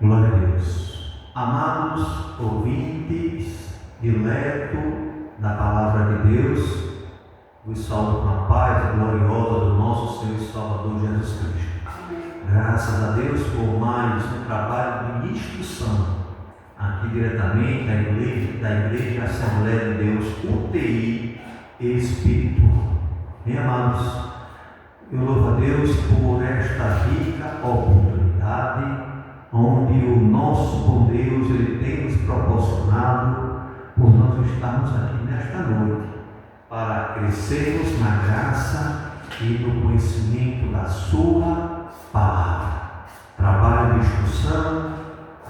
Glória a Deus. Amados ouvintes, dileto da Palavra de Deus, vos saúdo com a paz gloriosa do nosso Senhor e Salvador Jesus Cristo. Graças a Deus por mais um trabalho de instrução aqui diretamente da Igreja Assembleia de Deus, UTI Espírito. Bem, amados, eu louvo a Deus por esta rica oportunidade onde o nosso bom Deus Ele tem nos proporcionado por nós estarmos aqui nesta noite para crescermos na graça e no conhecimento da sua palavra. Trabalho de instrução,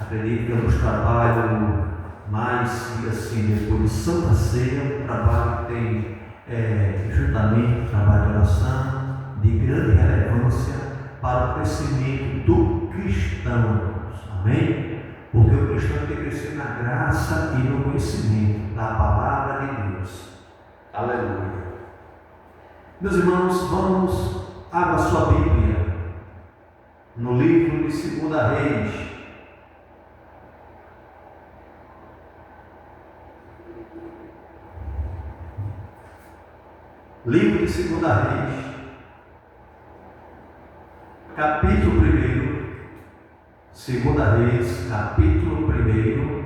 acredito que é um trabalho mais assim, depois de Santa Ceia, um trabalho que tem juntamente trabalho de oração de grande relevância para o crescimento do cristão. Amém? Porque o cristão tem que crescer na graça e no conhecimento da palavra de Deus. Aleluia. Meus irmãos, vamos abrir a sua Bíblia no livro de 2 Reis. Livro de 2 Reis, capítulo 1. 2 Reis, capítulo 1,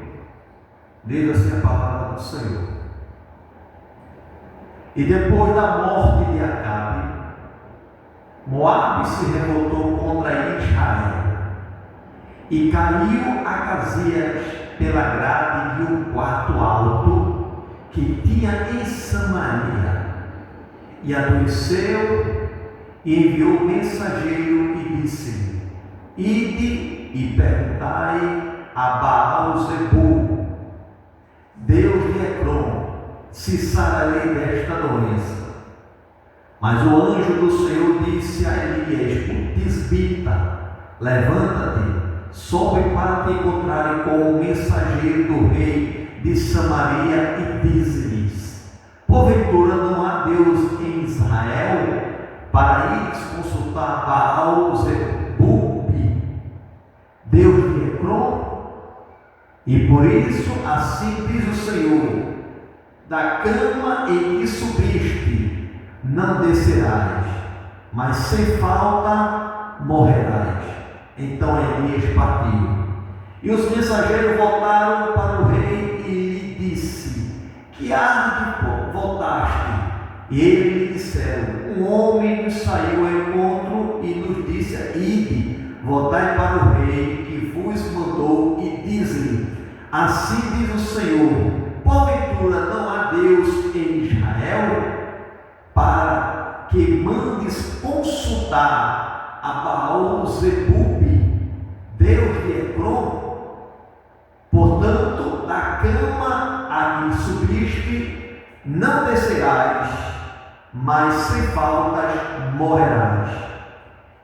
diz assim a palavra do Senhor. E depois da morte de Acabe, Moabe se revoltou contra Israel e caiu Acasias pela grade de um quarto alto que tinha em Samaria, e adoeceu e enviou mensageiro e disse: Ide e perguntai a Baal-zebul, Deus de Ecrom, se sararei desta doença. Mas o anjo do Senhor disse a Elias, o tisbita: Levanta-te, sobe para te encontrarem com o mensageiro do rei de Samaria e dize-lhes: Porventura não há Deus em Israel para ires consultar Baal-zebul, Deus de Ecrom? E por isso assim diz o Senhor: da cama em que subiste não descerás, mas sem falta morrerás. Então Elias partiu. E os mensageiros voltaram para o rei e lhe disse: Que arde voltaste? E eles lhe disseram: Um homem nos saiu ao encontro e nos disse: Ide, voltai para o rei que vos mandou, e diz-lhe: Assim diz o Senhor: Porventura não há Deus em Israel para que mandes consultar a Baal-zebul, Deus de Ecrom? Portanto, da cama a que subiste não descerás, mas sem faltas morrerás.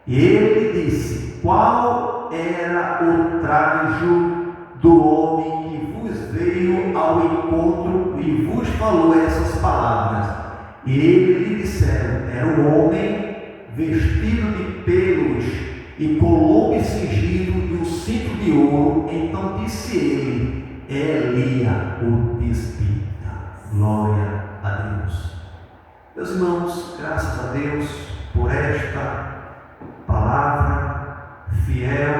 E ele disse: Qual era o trajo do homem que vos veio ao encontro e vos falou essas palavras? E ele lhe disseram: Era um homem vestido de pelos e com lobo cingido de um cinto de ouro. Então disse ele: Elia, o tisbita. Glória a Deus. Meus irmãos, graças a Deus por esta palavra fiel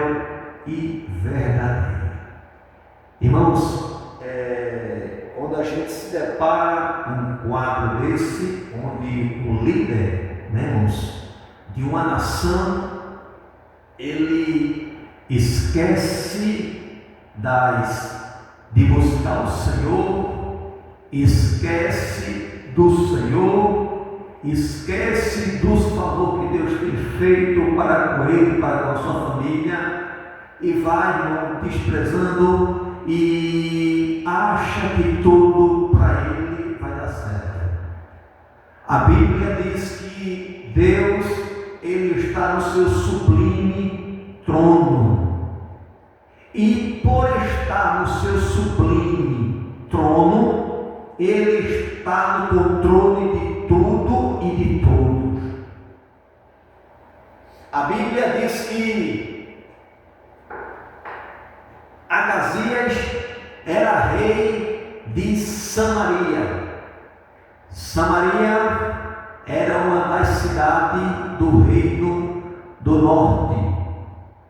e verdadeira. Irmãos, quando a gente se depara com um quadro desse, onde o líder, irmãos, de uma nação, ele esquece de buscar o Senhor, esquece do Senhor, esquece dos favores que Deus tem feito para com ele, para com a sua família, e vai, irmão, desprezando e acha que tudo para ele vai dar certo. A Bíblia diz que Deus, ele está no seu sublime trono, e por estar no seu sublime trono, ele está no controle de tudo e de todos. A Bíblia diz que era rei de Samaria. Samaria era uma das cidades do reino do norte.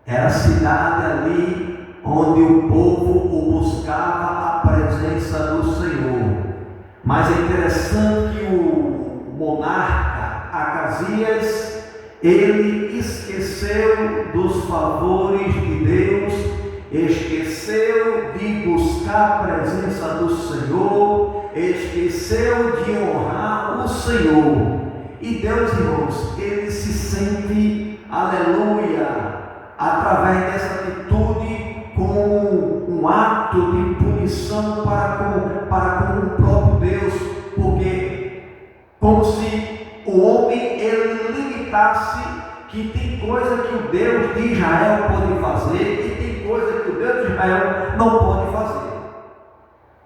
Era a cidade ali onde o povo o buscava a presença do Senhor. Mas é interessante que o monarca Acasias, ele esqueceu dos favores de Deus, esqueceu de buscar a presença do Senhor, esqueceu de honrar o Senhor. E Deus, irmãos, ele se sente, aleluia, através dessa atitude, como um ato de punição para com o próprio Deus, porque como se o homem ele limitasse que tem coisa que o Deus de Israel pode fazer e tem coisa que o Deus de Israel não pode fazer.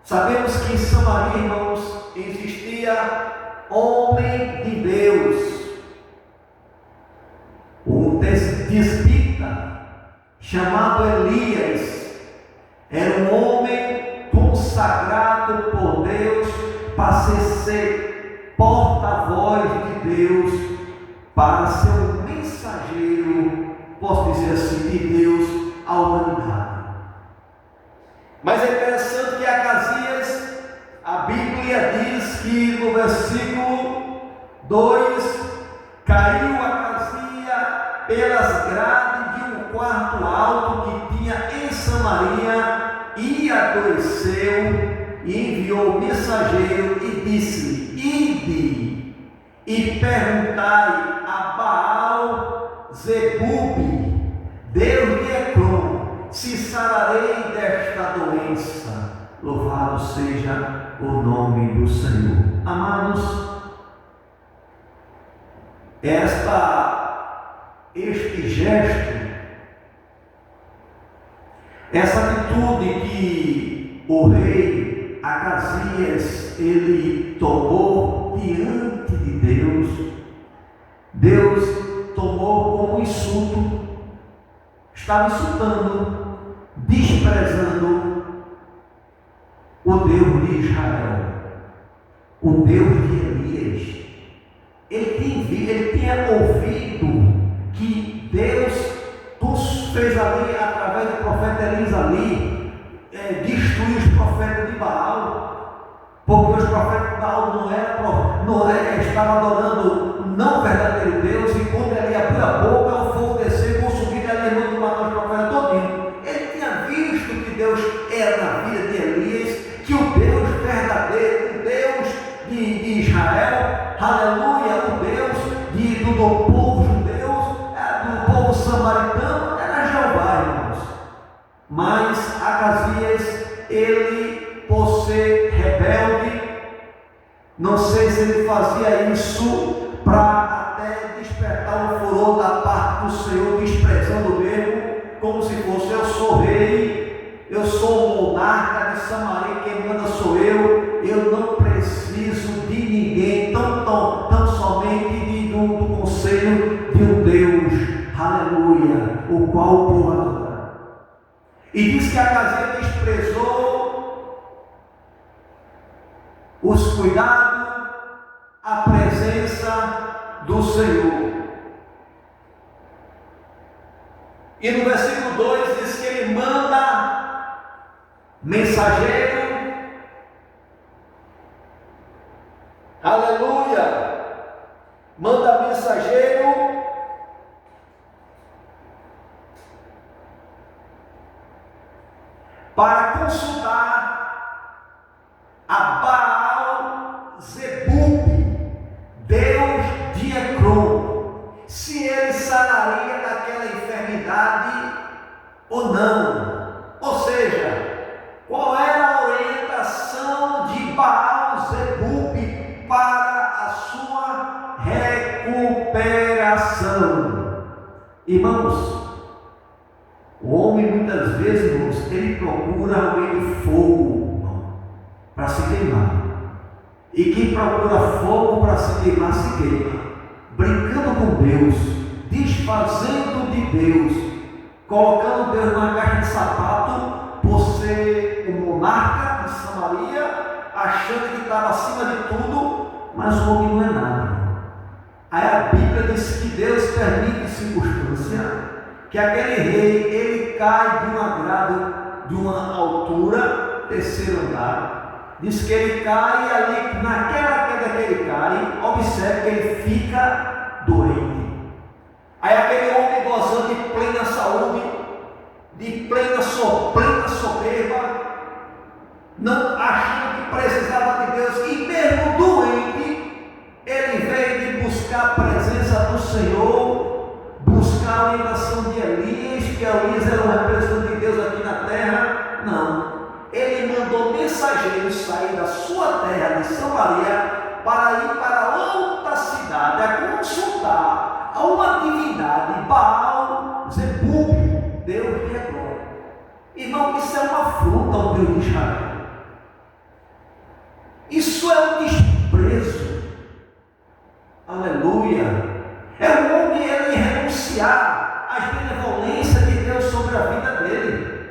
Sabemos que em Samaria, irmãos, existia homem de Deus, um tisbita chamado Elias. Era um homem consagrado por Deus para ser porta-voz de Deus, para ser um mensageiro, posso dizer assim, de Deus à humanidade. Mas é interessante que Acasias, a Bíblia diz que no versículo 2, caiu Acasias pelas grades de um quarto alto que tinha em Samaria, e adoeceu, e enviou mensageiro e disse-lhe: ide e perguntai a Baal Zebub, Deus de Ecrom, se sararei desta doença. Louvado seja o nome do Senhor. Amados, este gesto, essa atitude que o rei Acasias ele tomou diante de Deus, Deus tomou como insulto. Estava insultando, desprezando o Deus de Israel, o Deus de Elias. Ele tinha ouvido que Deus fez ali, através do profeta Elias ali, destruir os profetas de Baal, porque os profetas de Baal estavam adorando não verdadeiro Deus, e quando ele abriu a boca, o fogo desceu, consumiu e ele mandou matar os profetas todinho. Ele tinha visto que Deus era na vida de Elias, que o Deus verdadeiro, o Deus de Israel, aleluia, o Deus do povo judeu, do povo samaritano, era Jeová, irmãos. Mas Acasias, ele, por ser rebelde, não sei se ele fazia isso para até despertar o furor da parte do Senhor, desprezando mesmo, como se fosse: eu sou rei, eu sou o monarca de Samaria, quem manda sou eu não preciso de ninguém, tão somente do conselho de um Deus, aleluia, o qual o povo adora. E diz que Acasias desprezou os cuidados, a presença do Senhor. E no versículo 2 diz que ele manda mensageiro, aleluia, manda mensageiro para consultar a Baal Zebub, Deus de Ecrom, se ele sararia daquela enfermidade ou não. Ou seja, qual era a orientação de Baal Zebub para a sua recuperação? Irmãos, o homem muitas vezes, irmãos, ele procura o meio de fogo para se queimar. E quem procura fogo para se queimar, se queima. Brincando com Deus, desfazendo de Deus, colocando Deus na caixa de sapato, por ser o monarca de Samaria, achando que estava acima de tudo, mas o homem não é nada. Aí a Bíblia diz que Deus permite circunstância, que aquele rei, ele cai de um agrado, de uma altura, terceiro andar. Diz que ele cai e ali, naquela queda que ele cai, observe que ele fica doente. Aí aquele homem gozando de plena saúde, de plena soberba, não achando que precisava de Deus, e mesmo doente, ele veio de buscar a presença do Senhor, buscar a orientação de Elias, que Elias era um representante de Deus aqui na terra. Não, ele mandou mensageiros sair da sua terra de Samaria para ir para outra cidade a consultar a uma divindade, Baal Zebub, Deus de Ecrón. Irmão, isso é uma afronta ao Deus de Israel. Isso é um desprezo. Aleluia. É o homem ele renunciar às benevolências de Deus sobre a vida dele.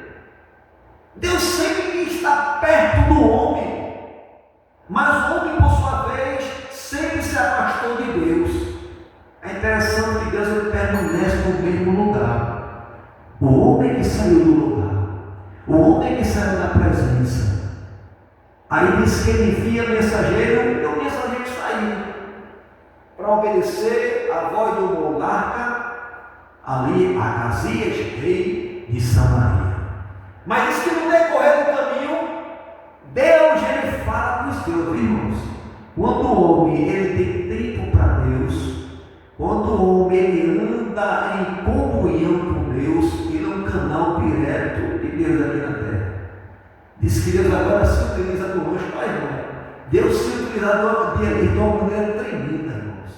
Deus sempre está perto do homem, mas o homem, por sua vez, sempre se afastou de Deus. É interessante que Deus ele permanece no mesmo lugar. O homem que saiu do lugar, o homem que saiu da presença. Aí diz que ele envia mensageiro, e o mensageiro saiu para obedecer a voz do monarca, ali Acasias, rei de Samaria. Mas diz que no decorrer do caminho, Deus ele fala com os seus irmãos. Quando o homem ele tem tempo para Deus, quando o homem ele anda em comunhão com Deus, ele é um canal direto de Deus aqui na terra. Diz que Deus agora se utiliza conosco, mas irmão, Deus se utiliza de uma maneira tremenda, irmãos.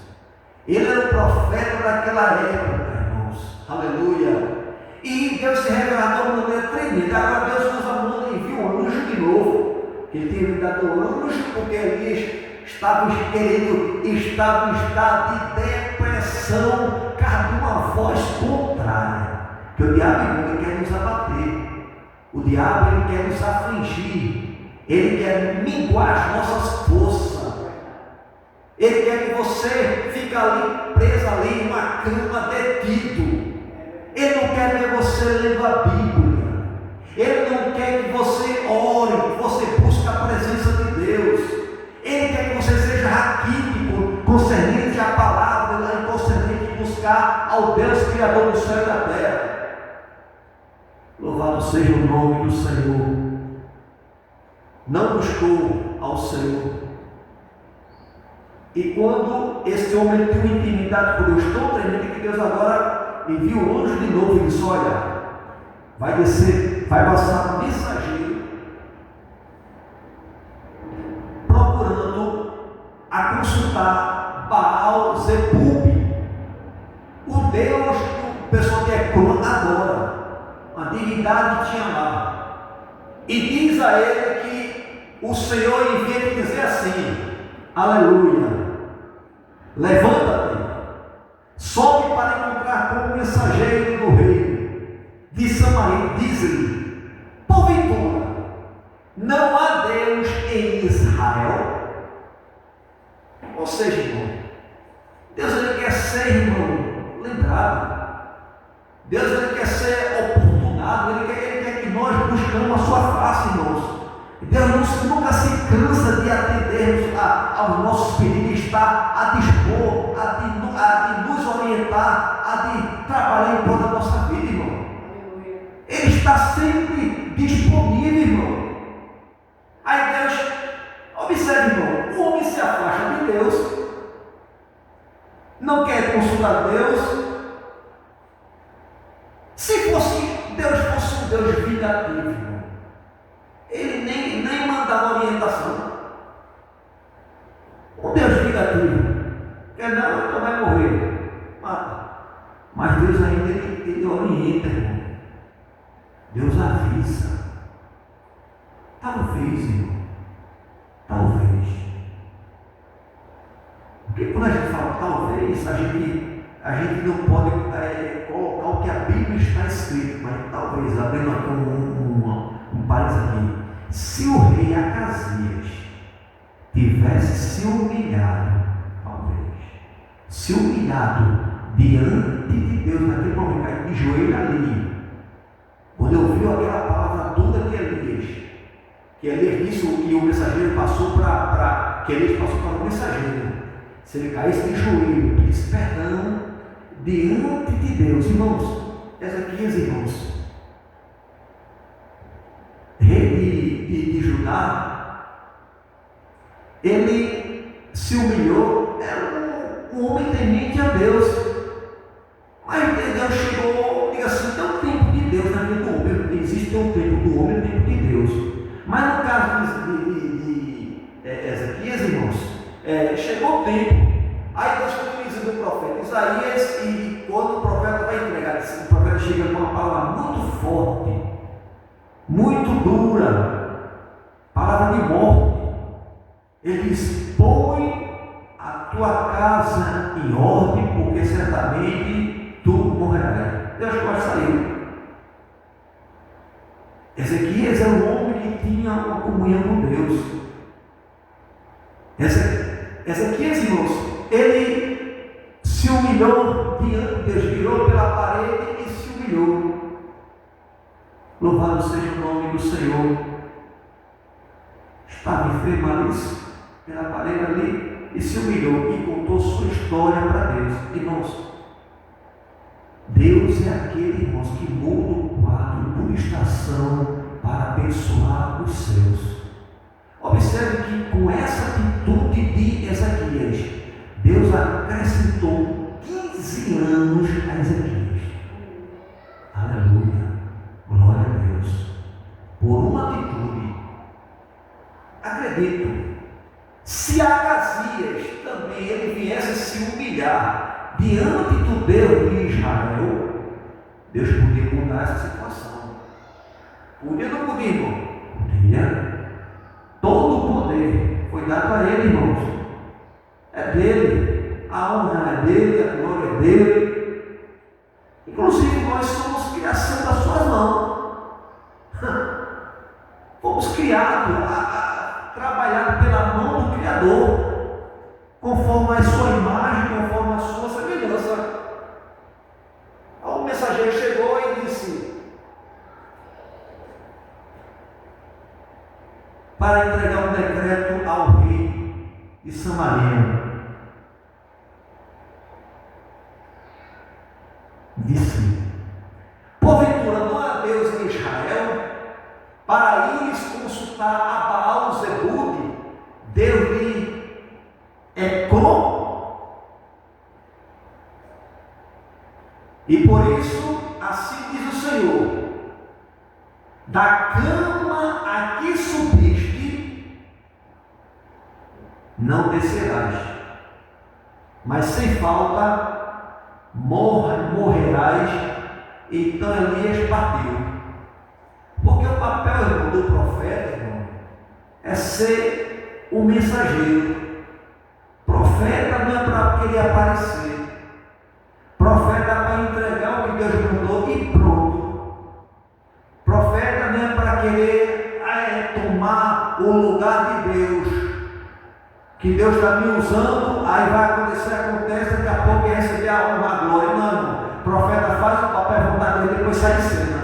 Ele era o profeta daquela época, irmãos. Aleluia. E Deus se revelou de uma maneira tremenda. Agora Deus nos amou e enviou um anjo de novo. Ele tinha me dado um anjo porque Elias estava querendo, estava em estado de depressão, por causa de uma voz contrária. Que o diabo ele quer nos abater. O diabo ele quer nos afligir. Ele quer minguar as nossas forças. Ele quer que você fique ali, preso ali em uma cama, detido. Ele não quer ver você lendo a Bíblia. Ele não quer que você ore, que você busque a presença de Deus. Ele quer que você seja raquítico, concernente à palavra, concernente em buscar ao Deus Criador do céu e da terra. Louvado seja o nome do Senhor. Não buscou ao Senhor. E quando esse homem tem uma intimidade com Deus tão tremenda que Deus agora envia o anjo de novo e diz: olha, vai descer, vai passar um mensageiro procurando a consultar Baal Zebub, o Deus que o pessoal de Ecrón adora, uma divindade tinha lá. E diz a ele que o Senhor envia ele dizer assim: aleluia, levanta-te, sobe para encontrar com o mensageiro do rei de Samaria. Diz-lhe: porventura, não há Deus em Israel? Ou seja, irmão, Deus ele quer ser, irmão, lembrado. Deus ele quer ser oportunado. Ele quer que nós buscamos a sua face, irmãos. Deus nunca se cansa de atendermos aos nossos pedidos, está a dispor, a de nos orientar, a de trabalhar em prol da nossa vida, irmão. Ele está sempre disponível, irmão. Aí Deus, observe, irmão, o homem se afasta de Deus, não quer consultar Deus. Se Deus fosse um Deus vingativo, irmão, ele nem mandava orientação. O Deus vingativo, quer não, então vai morrer, mata. Mas Deus ainda ele orienta, irmão. Deus avisa. Talvez, irmão, talvez. Porque quando a gente fala talvez, a gente não pode colocar o que a Bíblia está escrito, mas talvez, abrindo aqui um parênteses aqui, se o rei Acasias tivesse se humilhado, talvez, se humilhado diante de Deus naquele momento, cair de joelho ali, quando ouviu aquela palavra dura de Elias, que Elias disse e o mensageiro passou que Elias passou para o mensageiro, se ele caísse de joelho, pedisse perdão diante de Deus, irmãos, Ezequias, irmãos, rei de Judá, ele se humilhou, era um homem temente a Deus, mas Deus chegou, diga assim, tem um tempo de Deus na vida do homem, existe um tempo do homem e um tempo de Deus, mas no caso de Ezequias, irmãos, chegou o tempo, aí Deus continua dizendo o profeta Isaías, e quando o profeta vai entregar, o profeta chega com uma palavra muito forte, muito dura, palavra de morte. Ele diz: põe a tua casa em ordem, porque certamente tu morrerás. Deus quase saiu. Ezequias era um homem que tinha uma comunhão com Deus. Ezequias, irmãos, ele se humilhou diante de Deus, virou pela parede e se humilhou. Louvado seja o nome do Senhor. Estava enfermo pela parede ali e se humilhou e contou sua história para Deus. Irmãos, Deus é aquele, irmãos, que muda o quadro por estação para abençoar os seus. Observe que com essa atitude de Ezequias, Deus acrescentou 15 anos a Ezequias. Aleluia. Glória a Deus. Por uma atitude, acredito, se Acasias também ele viesse se humilhar diante do Deus de Israel, Deus podia mudar essa situação. Podia ou não podia, irmão? Podia. Todo o poder foi dado a ele, irmãos. É dele. A honra é dele, a glória é dele. Inclusive nós somos criação das suas mãos. Fomos criados a trabalhar pela mão do Criador, conforme a sua imagem, conforme a sua semelhança. O mensageiro chegou e disse: para entregar um decreto ao rei de Samaria. Disse: porventura não há Deus em Israel, para ires consultar a Baal-zebude, Deus de Ecrom? E por isso, assim diz o Senhor: da cama a que subiste, não descerás, mas sem falta morrerás. Então Elias partiu. Porque o papel, irmão, do profeta, irmão, é ser um mensageiro. Profeta não é para querer aparecer. Profeta é para entregar o que Deus mandou e pronto. Profeta não é para querer tomar o lugar de Deus. Que Deus está me usando, aí vai acontecer, acontece, daqui a pouco ia receber a honra, a glória. Não, irmão. O profeta faz o papel, a vontade dele, depois sai de cena.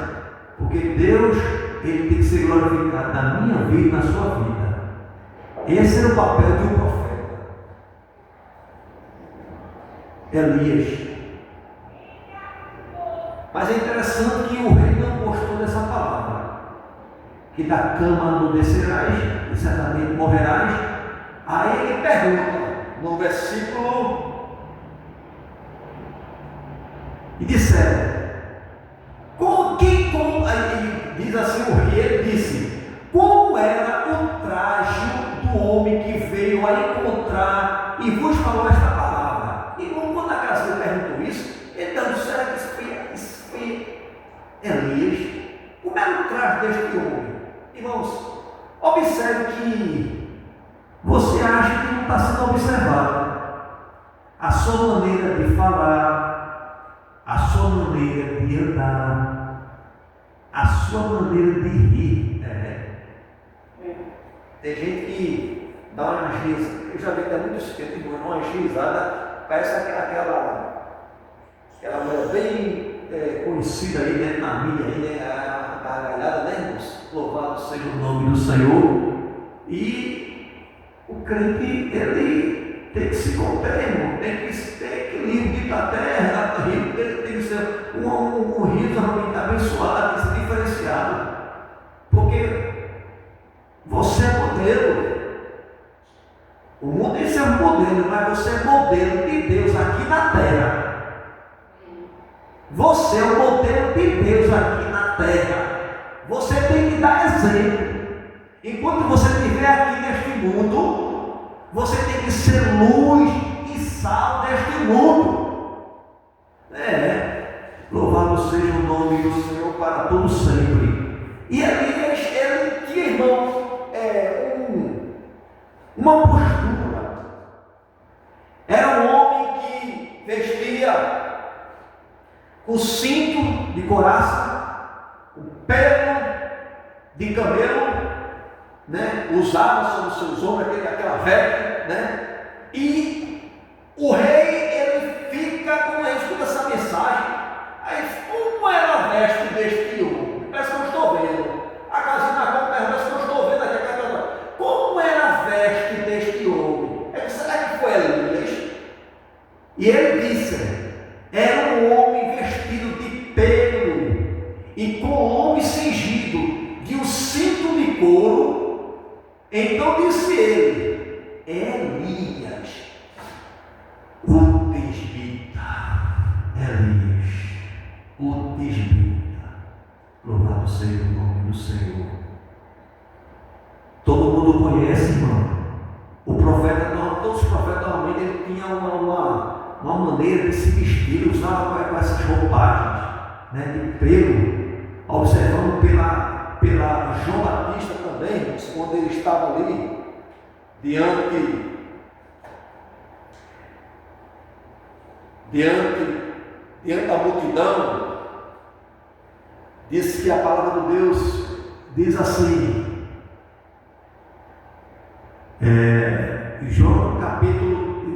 Porque Deus, ele tem que ser glorificado na minha vida e na sua vida. Esse era o papel de um profeta. Elias. Mas é interessante que o rei não gostou dessa palavra. Que da cama não descerás, e certamente morrerás. Aí ele pergunta, no versículo, e disseram, aí diz assim o rei, ele disse, qual era o traje do homem que veio a encontrar e vos falou esta palavra? E quando a Acasias perguntou isso, então, será que isso foi Elias? Como era o traje deste homem? Irmãos, observe que você acha que não está sendo observado. A sua maneira de falar, a sua maneira de andar, a sua maneira de rir. Tem gente que dá uma risada. Eu já vi até muitos testemunhos, uma risada, parece aquela mulher bem conhecida aí, né, na mídia, aí, né, a gargalhada, né, irmãos? Louvado seja o nome do Senhor. E o crente, ele tem que se conter, irmão, tem que ter equilíbrio da terra, tem que ser um riso realmente abençoado, tem que ser diferenciado, porque você é modelo. O mundo é ser modelo, mas você é modelo de Deus aqui na terra. Você é o modelo de Deus aqui na terra. Você tem que dar exemplo. Enquanto você estiver aqui neste mundo, você tem que ser luz e sal deste mundo. Louvado seja o nome do Senhor para todo sempre. E Elias, ele tinha, irmão, uma postura. Era um homem que vestia o cinto de couraça, o pelo de camelo, né? Usava sobre os seus ombros aquela veste, né? E o rei, ele fica, como ele escuta essa mensagem, aí como era a veste deste homem? Parece que eu estou vendo. A casinha na conta, parece que eu estou vendo aqui. Como era a veste deste homem? Será que foi Elias? E ele disse: era um homem vestido de pelo e com o lombo cingido de um cinto de couro. Então disse ele: Elias, o tisbita. Elias, o tisbita. Louvado seja o nome do Senhor. Todo mundo conhece, irmão. O profeta, todos os profetas normalmente ele tinha uma maneira de se vestir, usava com essas roupagens, né, de pelo, observando pela João Batista também, quando ele estava ali diante da multidão, disse que a palavra de Deus diz assim,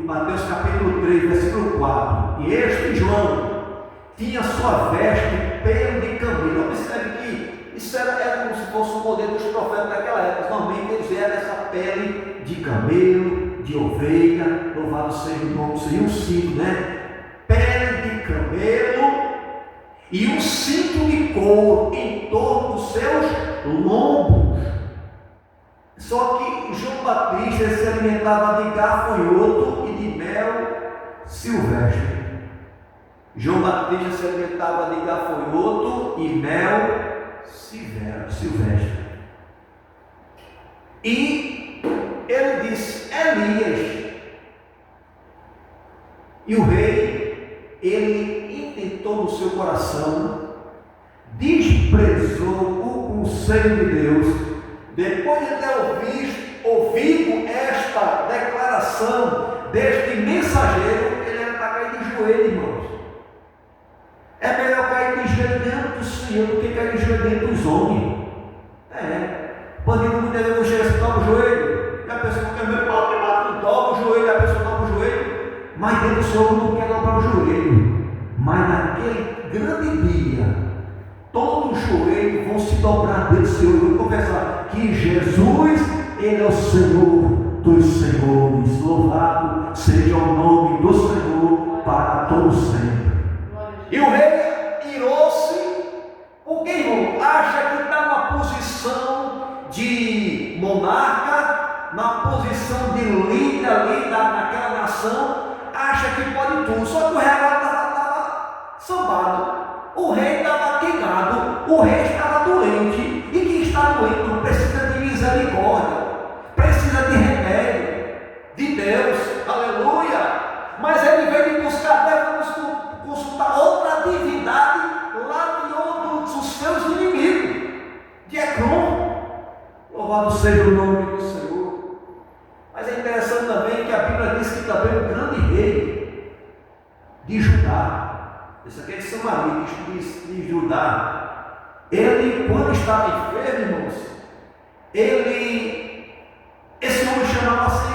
Mateus capítulo 3, versículo 4, e este João tinha sua veste de pelo de camelo. Observe que isso era como se fosse o modelo dos profetas daquela época. Normalmente eles eram essa pele de camelo, de ovelha, louvado seja o nome do Senhor, um cinto, né? Pele de camelo e um cinto de couro em torno dos seus lombos. Só que João Batista se alimentava de gafanhoto e de mel silvestre. João Batista se alimentava de gafanhoto e mel silvestre. E ele disse: Elias. E o rei, ele intentou no seu coração, desprezou o conselho de Deus. Depois de ter ouvido esta declaração deste mensageiro, ele era para cair de joelho, irmãos. É melhor cair de joelho diante do Senhor do que cair de joelho diante dos homens. Bandido muitas vezes não chega assim, dobra o joelho, e a pessoa quer ver, dobra o joelho, a pessoa dobra o joelho, mas dentro do Senhor não quer dobrar o joelho. Mas naquele grande dia, todos os joelhos vão se dobrar dentro do Senhor. Eu vou confessar que Jesus, Ele é o Senhor dos senhores. Louvado seja o nome do Senhor para todo sempre. E o rei irou-se, porque, irmão, acha que está na posição de monarca, na posição de líder ali naquela nação, acha que pode tudo. Só que o rei agora estava sambado. O rei estava queimado, o rei estava doente, e quem está doente não precisa de misericórdia, precisa de remédio, de Deus, aleluia. Mas ele veio buscar, deve consultar outra divindade lá de outro dos seus inimigos, de Ecrom. Louvado seja o nome do Senhor. Mas é interessante também que a Bíblia diz que também o grande rei de Judá, esse aqui é de Samaria, de Judá, ele, quando estava enfermo, irmãos, ele chama-se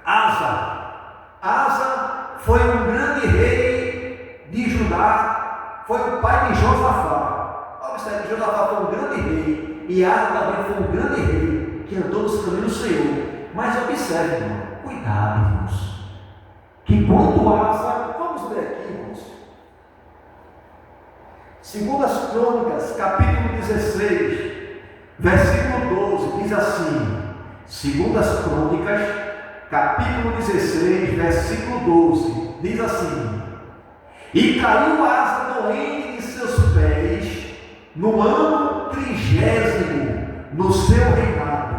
Asa. Asa foi um grande rei de Judá, foi o pai de Josafá. Observe, Josafá foi um grande rei, e Asa também foi um grande rei, que andou nos caminhos do Senhor. Mas observe, irmão, cuidado, irmãos. Que ponto Asa, vamos ler aqui, irmãos. Segundo as Crônicas, capítulo 16, versículo 12, diz assim, segundo as Crônicas, capítulo 16, versículo 12, diz assim: e caiu Asa doente de seus pés, no ano 30º, no seu reinado,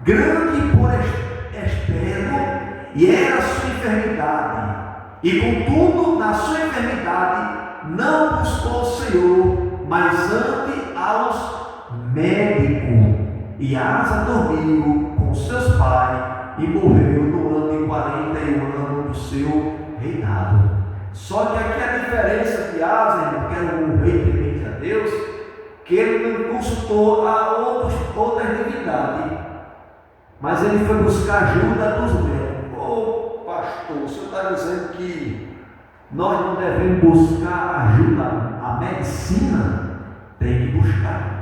grande por externo, e era a sua enfermidade, e contudo, na sua enfermidade, não buscou o Senhor, mas ante aos médicos. E Asa dormiu com seus pais e morreu no ano de 41 do seu reinado. Só que aqui a diferença de Asa, que era um rei temente a Deus, que ele não consultou a outras divindades, mas ele foi buscar ajuda dos médicos. Ô pastor, o senhor está dizendo que nós não devemos buscar ajuda à medicina? Tem que buscar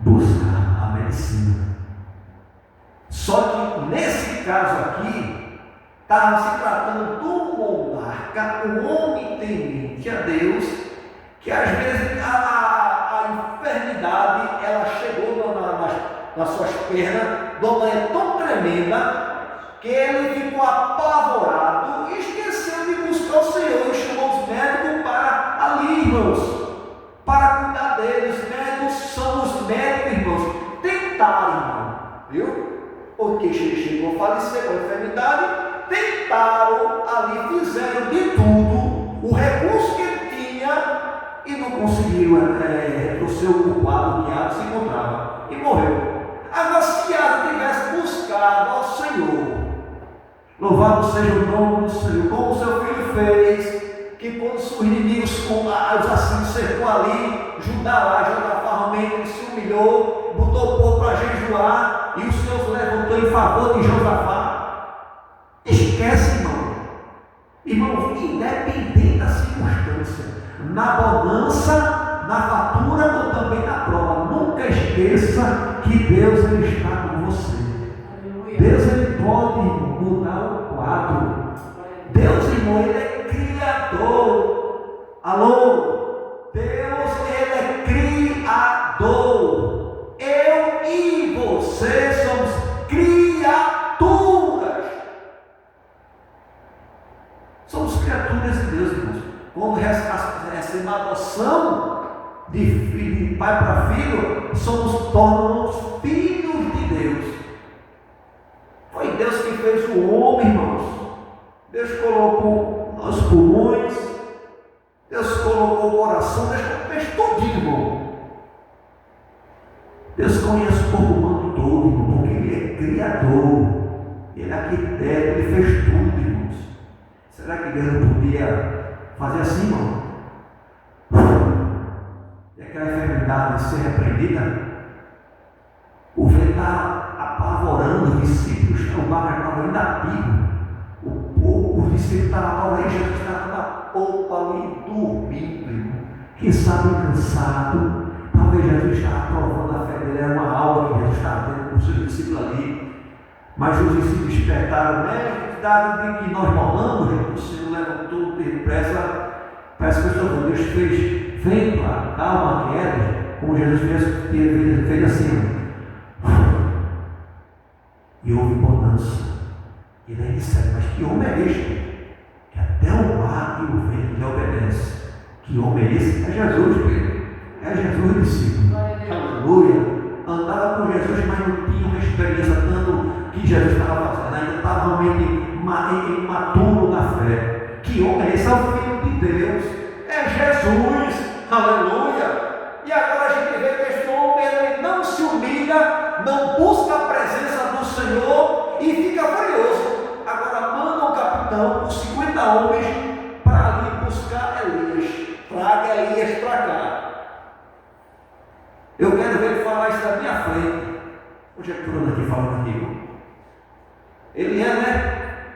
a medicina. Só que nesse caso aqui estava se tratando de um monarca, um homem temente a Deus, que às vezes a enfermidade ela chegou nas suas pernas de uma maneira tão tremenda que ele ficou apavorado e esqueceu de buscar o Senhor e chamou os médicos para ali, irmãos, para cuidar deles. Os médicos são os médicos, irmãos, tentaram, irmão, viu? Porque chegou a falecer com a enfermidade, tentaram ali, fizeram de tudo, o recurso que ele tinha, e não conseguiram retorcer o quadro que Asa se encontrava, e morreu. Agora, se Asa tivesse buscado ao Senhor, louvado seja o nome do Senhor, como o seu filho fez, que quando os inimigos, os assassinos cercou ali, Josafá realmente se humilhou, botou o povo para jejuar, e o Senhor se levantou em favor de Josafá. Esquece, irmão. Irmãos, independente da circunstância, na bonança, na fatura ou também na prova, nunca esqueça que Deus ele está com você. Deus ele pode mudar o quadro. Deus, irmão, ele é criador. Alô? Deus ele é criador. Eu e você somos criaturas. Somos criaturas de Deus, irmãos. Quando recebemos a adoção de filho, de pai para filho, tornamos filhos de Deus. Foi Deus que fez o homem, irmãos. Deus colocou os pulmões, Deus colocou o coração, Deus fez tudo, irmão. Deus conhece o corpo humano todo, irmão, porque Ele é criador, Ele é arquiteto, Ele fez tudo, irmãos. Será que Deus não podia fazer assim, irmão? E aquela enfermidade ser repreendida? O vento está apavorando os discípulos, o barco estava ainda ativo. Os discípulos estavam apavorados, Jesus estava na polpa ali, dormindo, irmão. Quem sabe cansado. Talvez Jesus estava provando a fé dele, era uma aula que Jesus estava tendo com os seus discípulos ali. Mas os discípulos despertaram, né? De que nós morramos, o Senhor levantou depressa. Parece que o Senhor Deus fez vento, calma, queda, como Jesus fez assim. E houve bonança. E daí disseram, mas que homem é este? Que até o mar e o vento lhe obedecem. Que homem é esse? É Jesus, Pedro. É Jesus, discípulo. Aleluia. Andava com Jesus, mas não tinha uma experiência tanto que Jesus estava fazendo. Ainda estava realmente imaturo na fé. Que homem é esse? É o Filho de Deus. É Jesus. Aleluia. E agora a gente vê que este homem ele não se humilha, não busca a presença do Senhor e fica furioso. Agora manda o capitão com 50 homens para ali buscar Elias. Traga Elias para cá. Eu quero ver ele falar isso à minha frente. Hoje é que Bruno aqui falando comigo. Ele é, né?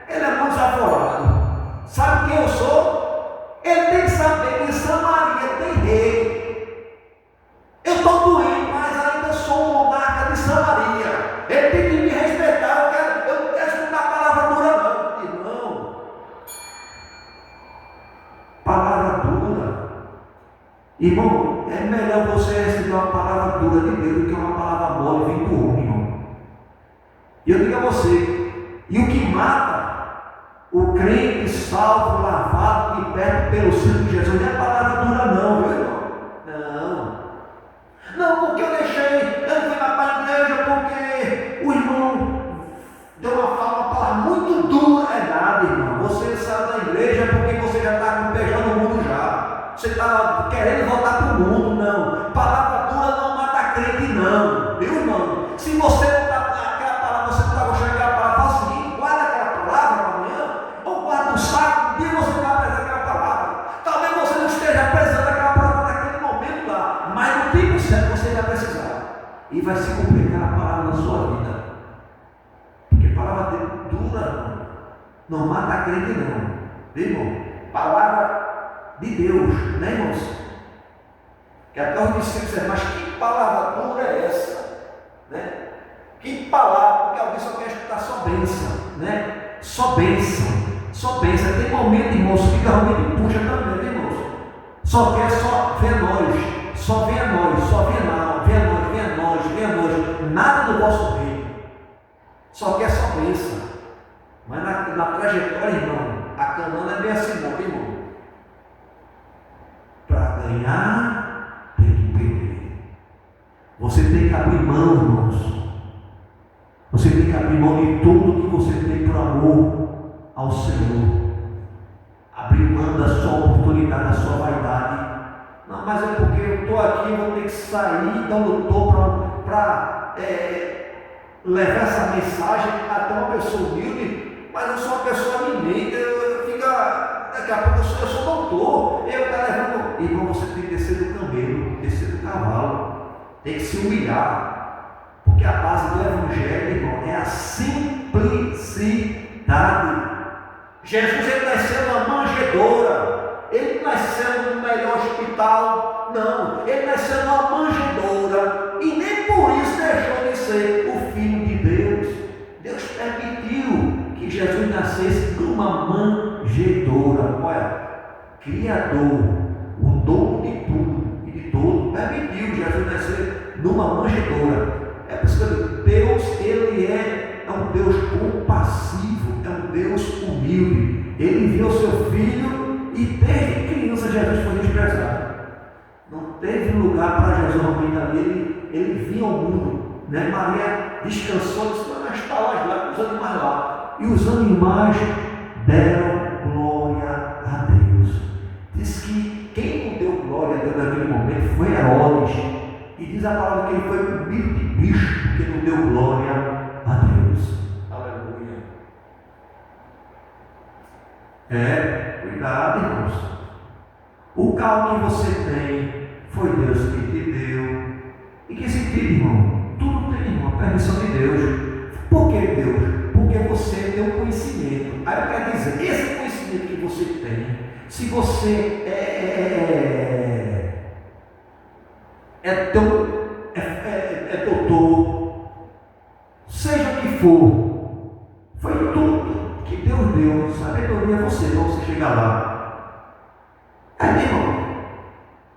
Ele é muito desaforado. Sabe quem eu sou? Ele tem que saber que em Samaria tem rei. Eu estou doente, mas ainda sou um monarca de Samaria. Ele tem que me respeitar. Eu não quero escutar palavra dura, não. Irmão, palavra dura. Irmão, é melhor você receber uma palavra dura de Deus do que uma palavra mole vindo do homem, irmão. E eu digo a você, e o que mata o crente salvo, lavado e perto pelo sangue de Jesus, não é palavra dura não, viu, irmão? Não, porque eu não fui para a igreja porque o irmão deu uma palavra muito dura. É nada, irmão. Você saiu da igreja porque você já está com o pé no mundo já. Você está querendo voltar para o mundo, não. Palavra dura não mata crente, não. Viu, irmão? Se você não está aquela palavra, você não está gostando daquela palavra, faz o seguinte, guarda aquela palavra para amanhã, ou guarda um saco, um dia você vai apresentar aquela palavra. Talvez você não esteja apresentando aquela palavra naquele momento lá, mas no tempo certo você vai precisar. E vai se cumprir aquela palavra na sua vida. Porque palavra dura não mata crente, não. Viu, irmão? Palavra de Deus, né, irmãos? Que até os discípulos dizem, mas que palavra dura é essa? Né? Que palavra, porque alguém só quer escutar só bênção, né? Só bênção, só bênção. Tem momento, irmãos, que realmente puxa também, né, irmãos? Só quer só ver nós, só venha nós, só venha nós, venha nós, venha nós, venha nós, nada do vosso reino. Só quer só bênção. Mas na trajetória, irmão, a Canaã não é bem assim, não, irmão. Para ganhar, tem que perder. Você tem que abrir mão, irmãos. Você tem que abrir mão de tudo que você tem por amor ao Senhor. Abrir mão da sua oportunidade, da sua vaidade. Não, mas é porque eu estou aqui, vou ter que sair, então eu estou para levar essa mensagem até uma pessoa humilde, mas eu sou uma pessoa eminente, daqui a pouco eu sou doutor, eu estou levando. Irmão, você tem que descer do camelo, descer do cavalo, tem que se humilhar. Porque a base do Evangelho, irmão, é a simplicidade. Jesus, ele nasceu numa manjedoura. Ele não nasceu no melhor hospital. Não, ele nasceu numa manjedoura. E nem por isso deixou de ser o Filho de Deus. Deus permitiu que Jesus nascesse numa manjedoura. Olha, Criador, o dono de tudo e de todo, permitiu Jesus nascer numa manjedoura. É por isso que eu digo, Deus, ele é um Deus compassivo, é um Deus humilde. Ele enviou seu Filho e desde criança Jesus foi desprezado. Não teve lugar para Jesus realmente ali. Ele vinha ao mundo, né? Maria descansou e disse, mas está lá, os animais lá. E os animais deram glória a Deus. Diz que quem não deu glória a Deus naquele momento foi Herodes. E diz a palavra que ele foi comido de bicho, porque não deu glória a Deus. Aleluia. Cuidado, irmãos. O carro que você tem foi Deus que te deu. E que sentido, irmão? Tudo tem, irmão, a permissão de Deus. Por que Deus? Porque você tem um conhecimento. Aí eu quero dizer, esse conhecimento que você tem, se você é doutor, seja o que for, foi tudo que Deus deu, sabedoria a você, para você chegar lá. Meu irmão,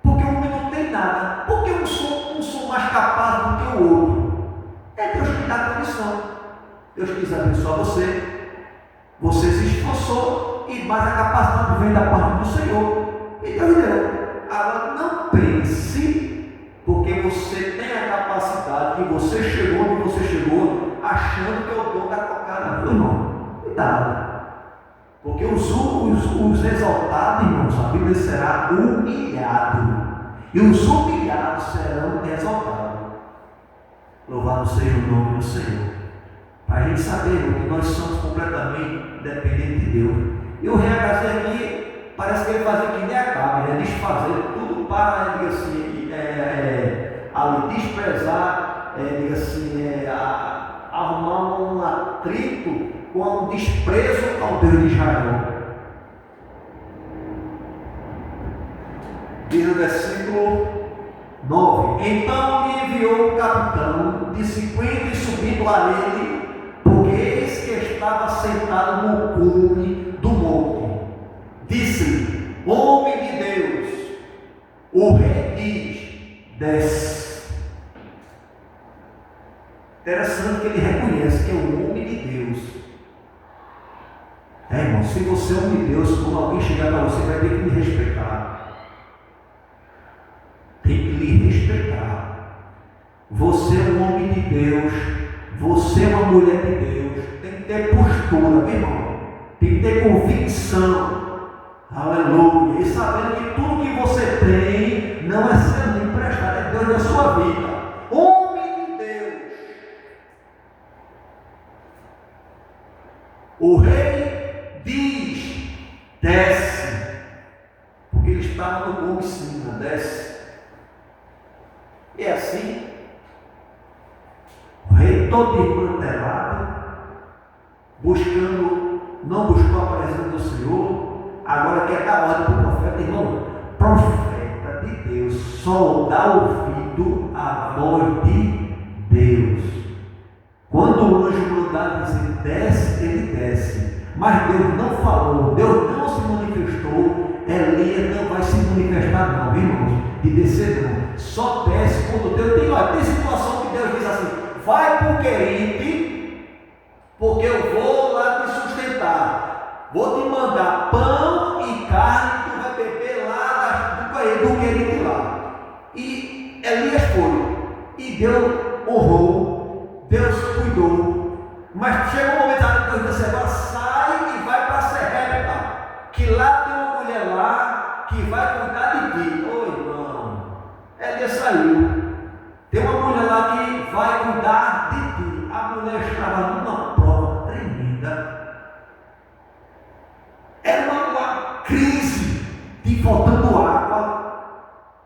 porque o homem não tem nada, porque um sou mais capaz do que o outro. É Deus que dá a condição. Deus quis abençoar você se esforçou, e mais a capacidade vem da parte do Senhor. E Deus deu. Agora não pense, porque você tem a capacidade, que você chegou onde você chegou, achando que é o dom da cocada. Não, irmão, cuidado. Porque os exaltados, irmãos, a Bíblia será humilhado. E os humilhados serão exaltados. Louvado seja o nome do Senhor. Para a gente saber que nós somos completamente dependentes de Deus. E o RHZ aqui, parece que ele fazia que nem acaba, né? Desfazer tudo para, assim, ali, desprezar diga assim, arrumar um atrito com um desprezo ao Deus de Israel. Diz o versículo 9: Então lhe enviou o capitão de 50 e subindo a ele, porque eis que estava sentado no cume do monte. Disse: Homem de Deus, o rei diz: desce. Interessante que ele reconhece que é um homem de Deus. Irmão, se você é um homem de Deus, quando alguém chegar para você, vai ter que lhe respeitar. Tem que lhe respeitar. Você é um homem de Deus, você é uma mulher de Deus, tem que ter postura, meu irmão, tem que ter convicção, aleluia, e sabendo que tudo que você tem não é sendo emprestado, é Deus na sua vida. Homem de Deus, o rei diz: desce, porque ele estava no cume em cima, desce. E é assim, o rei todo desmantelado, não buscou a presença do Senhor, agora quer dar ordem para o profeta. Irmão, profeta de Deus só dá ouvido à voz de Deus. Quando o anjo mandar dizer desce, ele desce, mas Deus não falou, Deus não se manifestou, Elias não vai se manifestar não, irmãos, de descer não. Só desce quando Deus tem situação que Deus diz assim: vai para o Querite, porque eu vou lá te sustentar, vou te mandar pão e carne, tu vai beber lá do Querite lá. E Elias foi, e Deus honrou, Deus cuidou, mas chega um momento que Deus disse: agora sai e vai para Serepta, que lá tem uma mulher lá que vai cuidar de ti. Ô irmão, Elias saiu. Tem uma mulher lá que vai cuidar de ti. A mulher estava numa prova tremenda. Era uma crise de faltando água.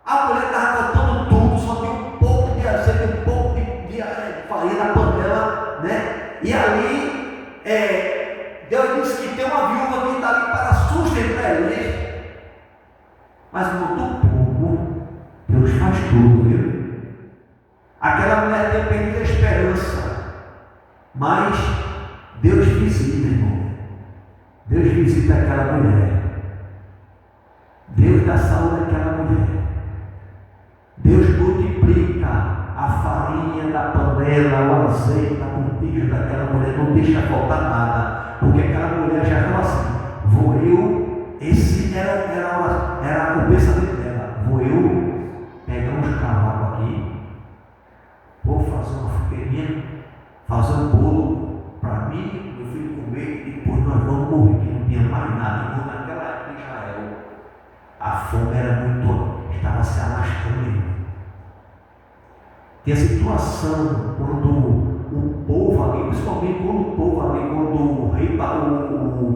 A mulher estava faltando tudo, só tinha um pouco de azeite, um pouco de farinha na panela, né? E ali, Deus disse que tem uma viúva que está ali para sustentar Elias. Mas no povo, Deus faz tudo, viu? Aquela mulher tem perdido a esperança, mas Deus visita, irmão. Deus visita aquela mulher. Deus dá saúde àquela mulher. Deus multiplica a farinha da panela, o azeite da botija daquela mulher, não deixa faltar nada, porque aquela mulher já estava assim: vou eu, esse era o pensamento dela, vou eu pegar uns cavalos aqui, vou fazer uma fogueirinha, fazer um bolo para mim, meu filho comer, e depois nós vamos morrer, que não tinha mais nada. Então, naquela época em Israel, a fome era muito, estava se alastrando. Tem a situação quando o povo ali, principalmente quando o povo ali, quando o rei,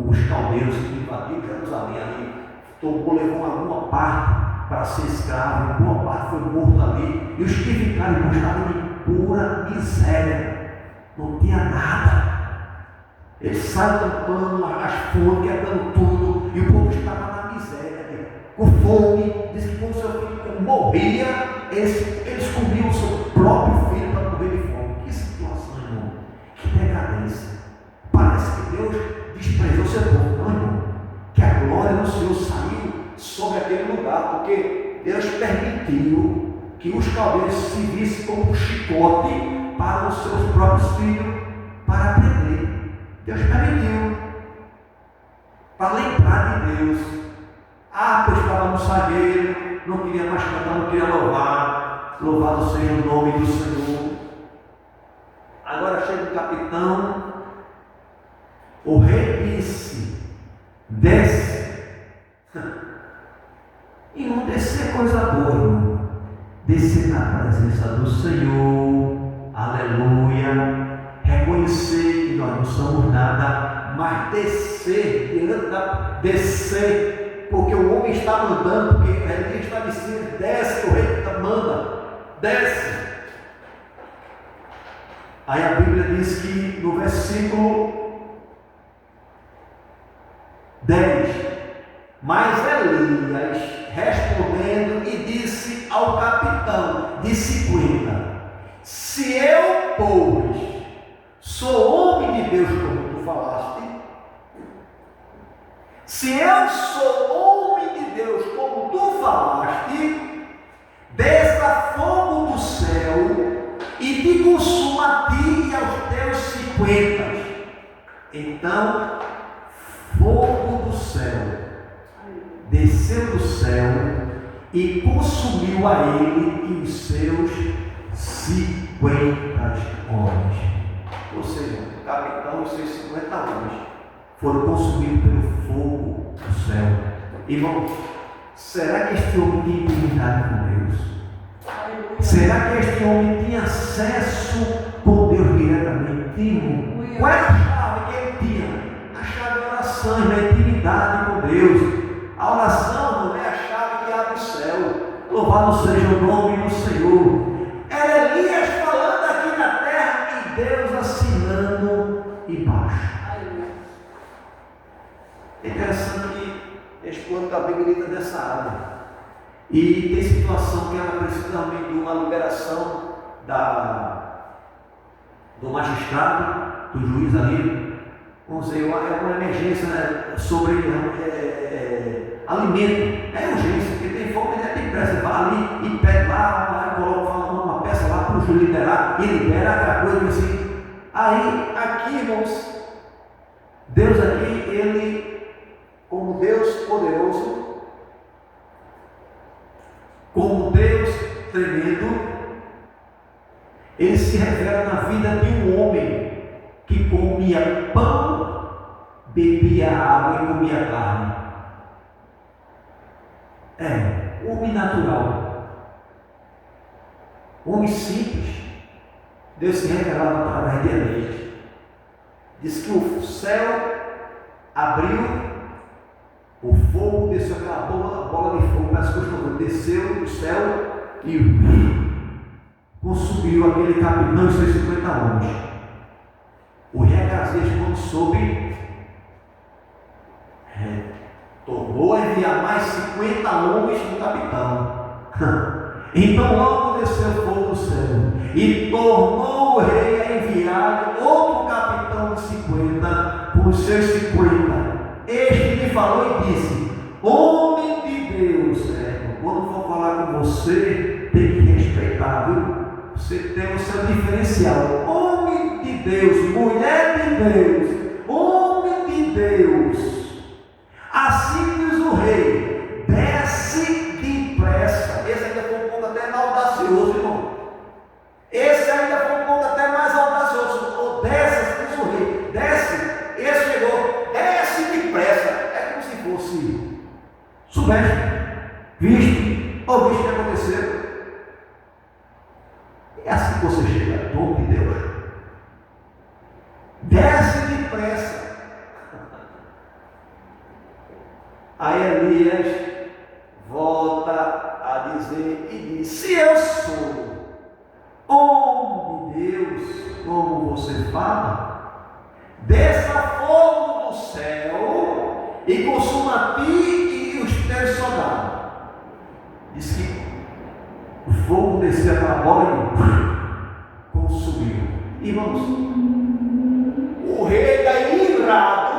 os caldeiros que invadiram Jerusalém ali, levou alguma parte para ser escravo, boa parte foi morto ali, e os que ficaram estavam em pura miséria, não tinha nada. Eles saem tampando as fontes, quebrando tudo, e o povo estava na miséria, com fome. Diz que quando seu filho morria, eles comiam o seu próprio filho para morrer de fome. Que situação, irmão, que decadência. Parece que Deus desprezou seu povo, não, irmão, que a glória do Senhor saiu sobre aquele lugar, porque Deus permitiu que os caldeiros se vissem como um chicote para os seus próprios filhos, para aprender. Deus permitiu, para lembrar de Deus. Pois estava no sagueiro, não queria mais cantar, não queria louvar. Louvado seja o nome do Senhor. Agora chega o capitão, o rei disse: desce. E não descer é coisa boa, irmão. Descer na presença do Senhor, aleluia. Reconhecer que nós não somos nada, mas descer, porque o homem está mandando, porque ele está dizendo: desce, o rei manda, desce. Aí a Bíblia diz que no versículo 10, mas Elias respondendo e disse ao capitão de 50, se eu, pois, sou homem de Deus como tu falaste, se eu sou homem de Deus como tu falaste, desça fogo do céu e te consuma a ti e aos teus 50. Então fogo do céu desceu do céu e consumiu a ele e os seus 50 homens. Ou seja, o capitão e os seus 50 homens foram consumidos pelo fogo do céu. Irmãos, será que este homem tinha intimidade com Deus? Será que este homem tinha acesso com Deus diretamente? Qual era a chave que ele tinha? A chave da oração, da intimidade com Deus. A oração não é a chave que abre o céu. Louvado seja o nome do Senhor. Era Elias falando aqui na terra e Deus assinando embaixo. É interessante que esse plano da Bíblia grita dessa área. E tem situação que ela precisa realmente de uma liberação do magistrado, do juiz ali. Vamos dizer, é uma emergência, né, sobre alimento. É urgência, porque tem fome, né, tem pressa. Vai ali e pede lá, coloca uma peça lá para o juiz liberar e libera aquela coisa assim. Aí, aqui, irmãos, Deus aqui, ele, como Deus poderoso, como Deus tremendo, ele se revela na vida de um homem que comia pão, bebia água e comia carne. Homem natural, homem simples. Deus se revelava através de Elias. Diz que o céu abriu, o fogo desceu, aquela bola de fogo, parece que o desceu do céu e consumiu aquele capitão e seus 50 homens. O rei Acasias, quando soube, tornou a enviar mais 50 homens no capitão. Então logo desceu fogo do céu e tornou o rei a enviar outro capitão de 50 com os seus 50. Este lhe falou e disse: homem de Deus, quando for falar com você, tem que respeitar, viu? Você tem o seu diferencial. Homem de Deus, mulher de Deus, homem de Deus. Assim diz o rei: desce depressa. Esse ainda foi um pouco até mais audacioso, irmão. Esse ainda foi um pouco até mais audacioso. Desce, diz o rei, desce. Esse chegou, desce depressa. É como se fosse soubeste, viste, ou viste o que aconteceu. É assim que você chega, dom de Deus. Desce depressa. Aí Elias volta a dizer e diz: se eu sou homem de Deus, como você fala, desça fogo do céu e consuma a ti e os teus soldados. Diz que o fogo desceu para a bola e consumiu. Irmãos, o rei daí irado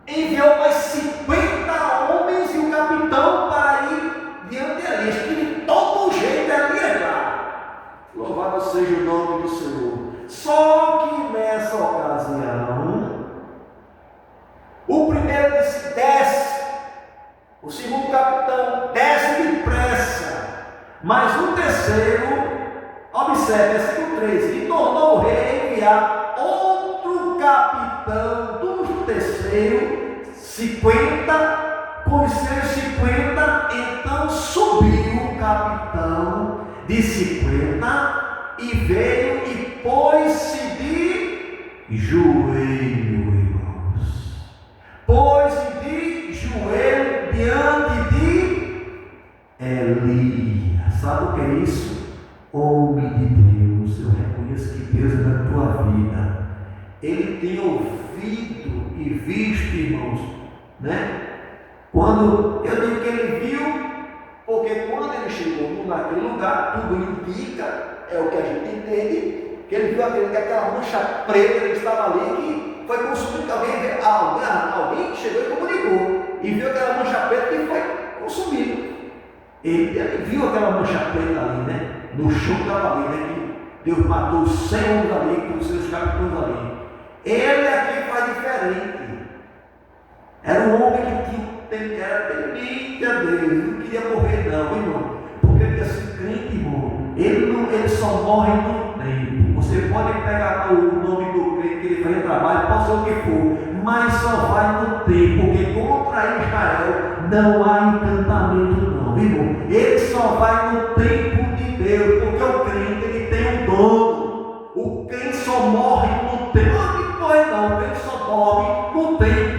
enviou mais 50 homens e o capitão para ir diante de Elias, que de todo jeito Elias lá. Louvado seja o nome do Senhor. Só que nessa ocasião, o primeiro disse: desce. O segundo capitão: desce depressa. Mas o terceiro, observe, versículo 13: e tornou o rei a enviar outro capitão do terceiro, 50, com os seus 50. Então subiu o capitão de 50 e veio e pôs-se de joelho, irmãos. Pôs-se de joelho diante de Elias. Sabe o que é isso? Homem de Deus. Eu reconheço que Deus é ele tinha ouvido e visto, irmãos, né? Quando eu digo que ele viu, porque quando ele chegou naquele lugar, tudo indica, é o que a gente entende, que ele viu aquela mancha preta que estava ali, que foi consumido, alguém que chegou e comunicou, e viu aquela mancha preta que foi consumido. Ele viu aquela mancha preta ali, né? No chão que estava ali, né? Que Deus matou os 100 homens ali, com os seus capitães ali. Ele aqui faz diferente. Era um homem que era temente a Deus, não queria morrer não, irmão. Porque ele disse, crente, irmão, ele só morre no tempo. Você pode pegar o nome do crente que ele faz trabalho, pode ser o que for, mas só vai no tempo, porque contra Israel não há encantamento não, irmão. Ele só vai no tempo de Deus, porque o crente ele tem um dono. O crente só morre no tempo. Não, o crente só morre no tempo.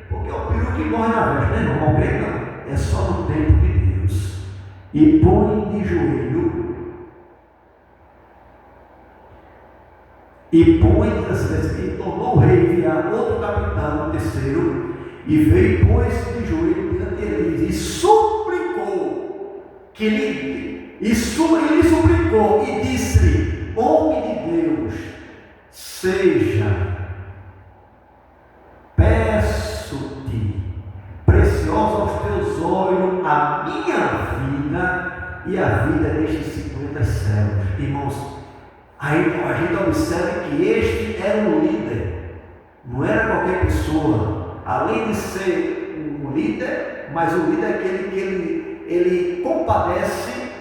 Porque é o peru que morre na véspera, né? Não, o crente não. É só no tempo de Deus. E põe de joelho. E põe e tornou o rei enviar outro capitão, o terceiro, e veio e pôs-se de joelho diante dele e suplicou que ele suplicou e disse-lhe: homem de Deus, seja, peço-te, preciosa aos teus olhos, a minha vida e a vida destes 50 servos. Irmãos, aí a gente observa que este era um líder, não era qualquer pessoa. Além de ser um líder, mas o líder é aquele que ele compadece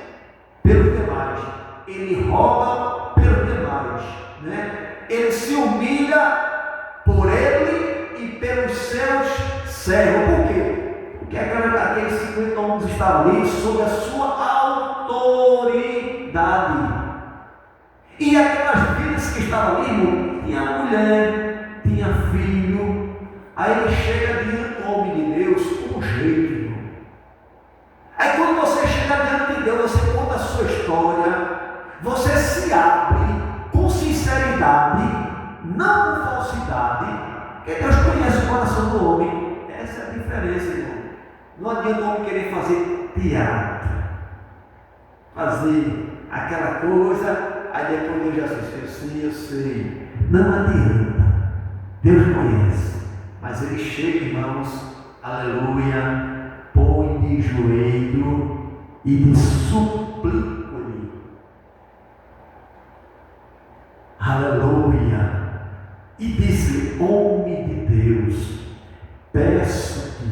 pelos demais, ele roga pelos demais, né? Ele se humilha por ele e pelos seus servos. Por quê? Porque aqueles 50 homens estavam ali sob a sua autoridade. E aquelas vidas que estavam ali, irmão, tinha mulher, tinha filho. Aí ele chega diante do homem de Deus com jeito, irmão. Aí quando você chega diante de Deus, você conta a sua história, você se abre com sinceridade, não com falsidade, porque Deus conhece o coração do homem. Essa é a diferença, irmão. Não adianta o homem querer fazer teatro, fazer aquela coisa. Aí depois Deus já assistiu, sim, eu sei. Não adianta. Deus conhece. Mas ele chega, irmãos, aleluia, põe de joelho e lhe suplica-lhe. Aleluia. E disse: homem de Deus, peço-te,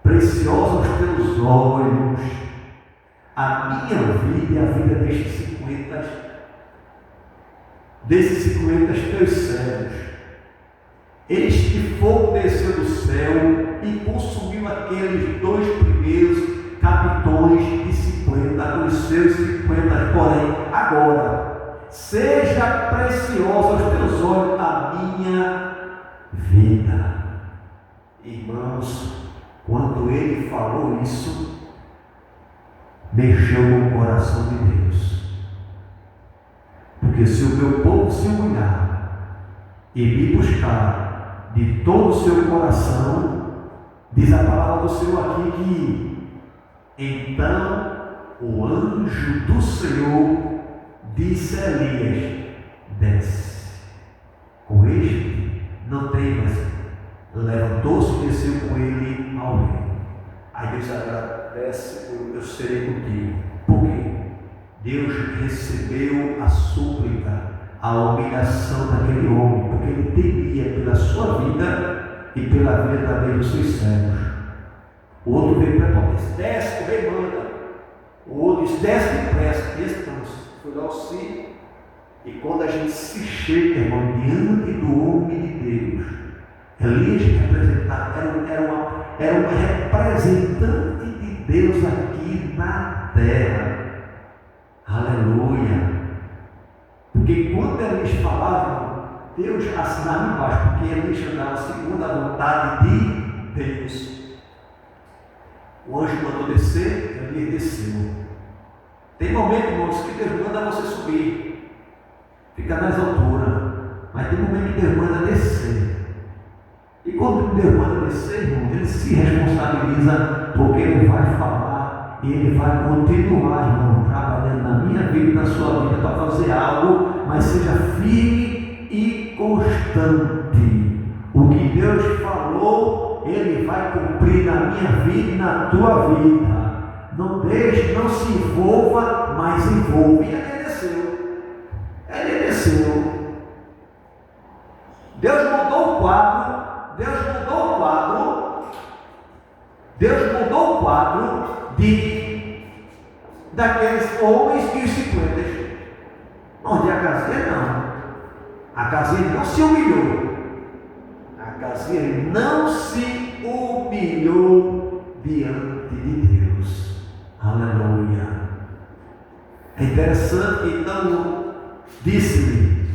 preciosa aos teus olhos, a minha vida e a vida desses 50 teus servos. Este fogo desceu do céu e consumiu aqueles 2 primeiros capitões de 50, os seus 50, porém, agora, seja preciosa aos teus olhos a minha vida. Irmãos, quando ele falou isso, mexeu no coração de Deus. Porque se o meu povo se humilhar e me buscar de todo o seu coração, diz a palavra do Senhor aqui que então o anjo do Senhor disse a Elias: desce. Com este não tem mais. Levantou-se e desceu com ele ao reino. Aí Deus agradece, eu serei contigo. Por quê? Deus recebeu a súplica, a humilhação daquele homem, porque ele temia pela sua vida e pela vida também dos seus servos. O outro veio prepotente: desce, o rei manda. O outro disse: desce depressa. Descanso. Foi lá o sim. E quando a gente se chega, irmão, diante do homem de Deus, Elias era um representante de Deus aqui na terra. Aleluia. Porque quando Elias falava, Deus assinava embaixo, porque Elias andava segundo a vontade de Deus. O anjo mandou descer, Elias desceu. Tem momento, irmãos, que Deus manda você subir, fica nas alturas, Mas tem um momento que Deus manda descer. E quando Deus manda descer, irmão, ele se responsabiliza, porque ele vai falar e ele vai continuar, irmão, trabalhando na minha vida e na sua vida para fazer algo, mas seja firme e constante. O que Deus falou, ele vai cumprir na minha vida e na tua vida. Não deixe, não se envolva, mas envolve. E ele desceu. Ele desceu. Deus mudou o quadro. Deus mudou o quadro daqueles homens e os 50. Onde Acazias não. Acazias não se humilhou. Acazias não se humilhou diante de Deus. Aleluia. É interessante, então, disse-lhe,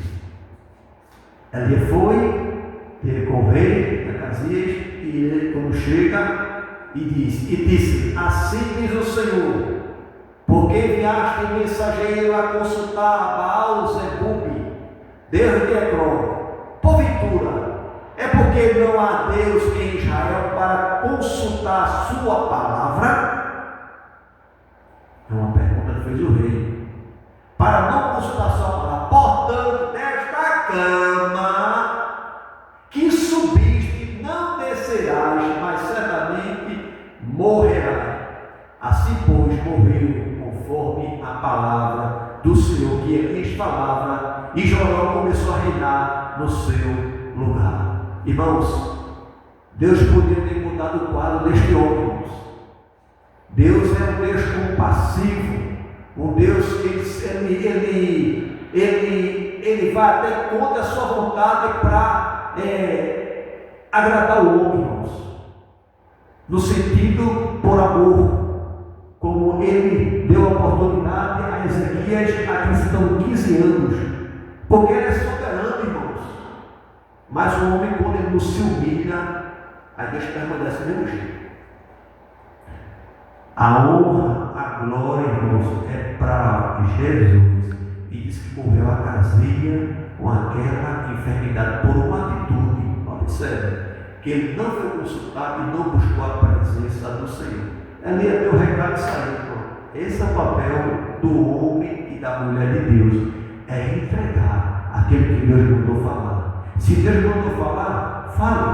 ele teve com o rei Acazias, e ele, quando chega, e disse, assim diz o Senhor, porque enviaste mensageiro a consultar Baal-Zebub, Deus de Ecrón, porventura, é porque não há Deus em Israel para consultar a sua palavra? É uma pergunta que fez o rei. Para não consultar a sua palavra, portanto, desta cama que subiste, não descerás, mas certamente morrerás. Assim, pois, morreu conforme a palavra do Senhor que ele lhes falava, e Jorão começou a reinar no seu lugar. Irmãos, Deus podia ter mudado o quadro deste homem, irmãos. Deus é um Deus compassivo, um Deus que ele vai até contra a sua vontade para agradar o homem, irmãos, no sentido por amor, como ele deu a oportunidade a Ezequias, a quem se dão 15 anos, porque ele é soberano, irmãos. Mas o homem, quando ele não se humilha, aí Deus permanece do mesmo jeito. A honra, a glória, irmãos, é para Jesus. E diz que morreu Acazias com aquela enfermidade por uma atitude. Observe, que ele não foi consultado e não buscou a presença do Senhor. Ali é meu recado e saiu, irmão. Esse é o papel do homem e da mulher de Deus. É entregar aquilo que Deus mandou falar. Se Deus mandou falar, fale.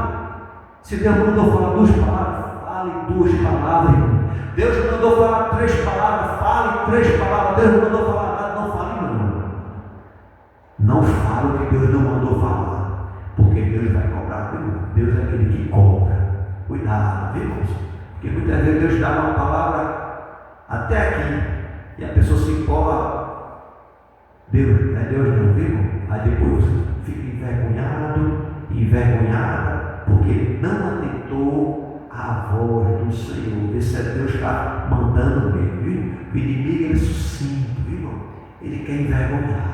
Se Deus mandou falar 2 palavras, fale 2 palavras, irmão. Deus mandou falar 3 palavras, fale 3 palavras. Deus mandou falar nada, não fale não. Não fale o que Deus não mandou falar, porque Deus vai cobrar. Deus é aquele que cobra. Cuidado, viu, irmãos? Porque muitas vezes Deus dá uma palavra até aqui, e a pessoa se empolga. Deus, não é Deus não, viu? Aí depois fica envergonhada, porque não atentou à voz do Senhor. Esse é Deus que está mandando mesmo, viu? O inimigo ele é sucinto, viu, irmão? Ele quer envergonhar.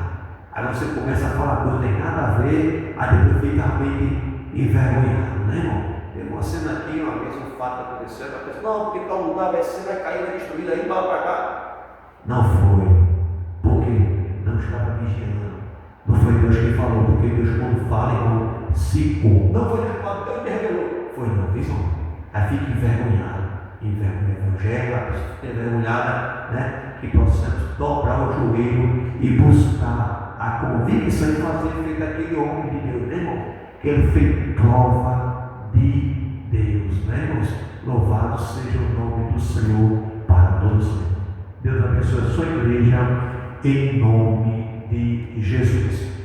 Aí você começa a falar coisa que não tem nada a ver, aí depois fica realmente envergonhado, né, irmão? Teve uma cena aqui, uma vez um fato aconteceu, a pessoa, não, porque tal lugar vai ser, vai cair, vai destruir, aí vai para cá. Não foi, porque não estava vigiando. Não foi Deus que falou, porque Deus quando fala, irmão, se cumpre. Não foi Deus que falou, Deus me revelou. Foi não, viu, irmão? Aí fica envergonhado. Envergonhado, a pessoa fica envergonhada, né? Que possamos dobrar o joelho e buscar a convicção de fazer feito aquele homem de Deus, né, irmão? Que ele fez prova de Deus, né, irmãos? Louvado seja o nome do Senhor para todos. Deus abençoe a sua igreja em nome de Jesus.